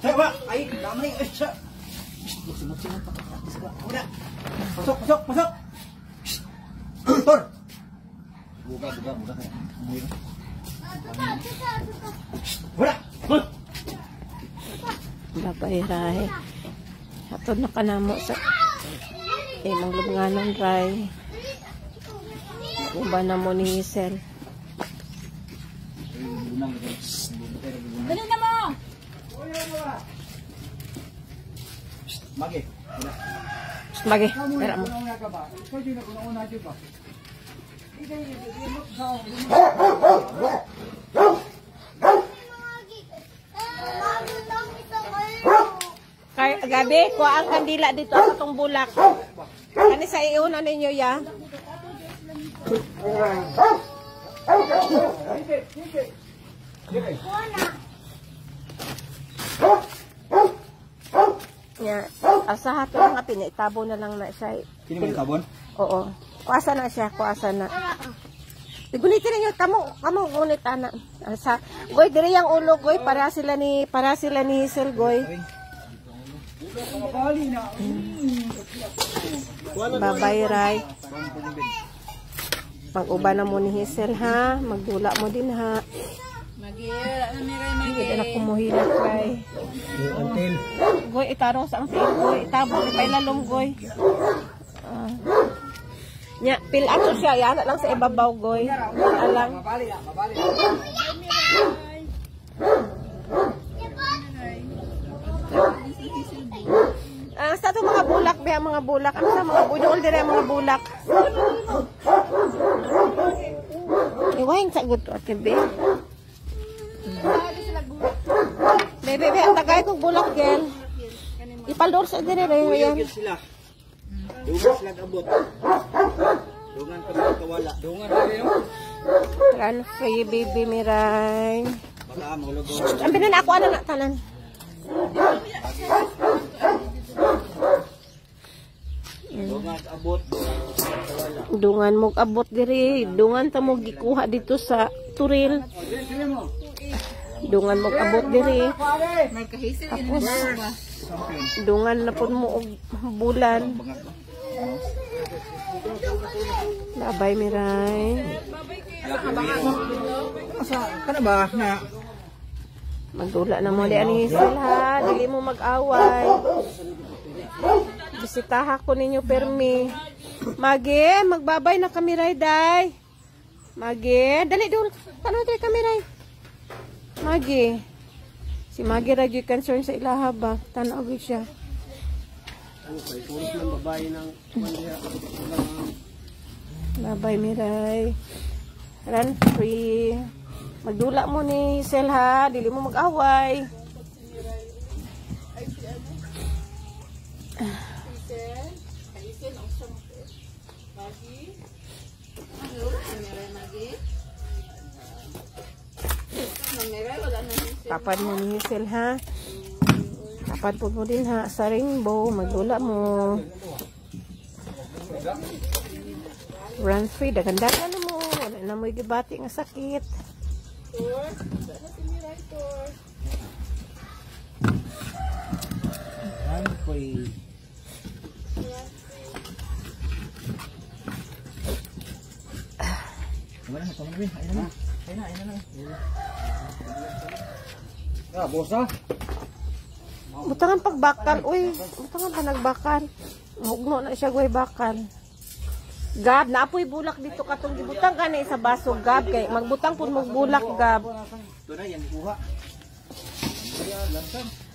Saya, ay, damay, ay, siya. Simot-simot pa. Udah. Masuk, masuk, masuk. Tur. Buka. Udah. Babay ray. Atod na kanamo sa imong lubnganan ray. Uban na mo ni Sel. Dali na mo! Magi. Bagi, tara mo. Kay gabi, kuha ang kandila dito sa tong bulak. Kani sa iuna ninyo ya. Ya, asa hato nga pinitabo na lang na siya. Kini mo kabon? Oo. Kuasa na siya, kuasa na. Igulitin ninyo kamo ngunit ana. Asa, goy diri yang ulo goy para sila ni Sel goy. Babay ray. Pag-uba na mo ni Hazel ha, magdula mo din ha. Hindi na kumuhilak ray. Goy itarong sa ang siil goy, itabo ni pailalom goy. Nya pil ato siya yan lang sa ibabaw goy. Alang. Sa ito mga bulak, biya mga bulak. Ano sa mga budol dire mga bulak. Iwang sagot to ate be. Bebe, tagay kong bulak gel. Ipaldor sa dire re yan. Dungan sila abot. Dungan pa sa kawala. Dungan pa rin. Run free baby miray. Baka mahulog. Ambilin ako ano na tanan. Dungan abot. Dungan mo abot diri, dungan ta mo gikuha dito sa Turil. Dungan mo abot diri. Tapos dungan na pud mo og bulan. Labay miray. Asa kana ba na Magdula na mo di ani ha, dili mo mag-away. Bisitaha ko ninyo permi. Magi, magbabay na kami ray day. Magi, dali dul. Paano tayo kami ray? Magi. Si Magi ray concern sa ilaha ba? Tanaw gyud siya. okay, puros ng babae ng Babay miray. Run free. Magdula mo ni Sel ha, dili mo mag-away. Tapad mo ni Sel ha. Tapad po mo din ha sa rainbow. Magdula mo. Run free. Dagan-dagan na mo. Wala na mo gibati nga sakit. bosa. Butangan pagbakal. Uy, butangan pa nagbakal. Hugno na siya goy bakal. Gab, naapoy bulak dito katong gibutang ka na sa baso gab kay magbutang pud mo bulak gab. Ito na yan kuha. Lansan.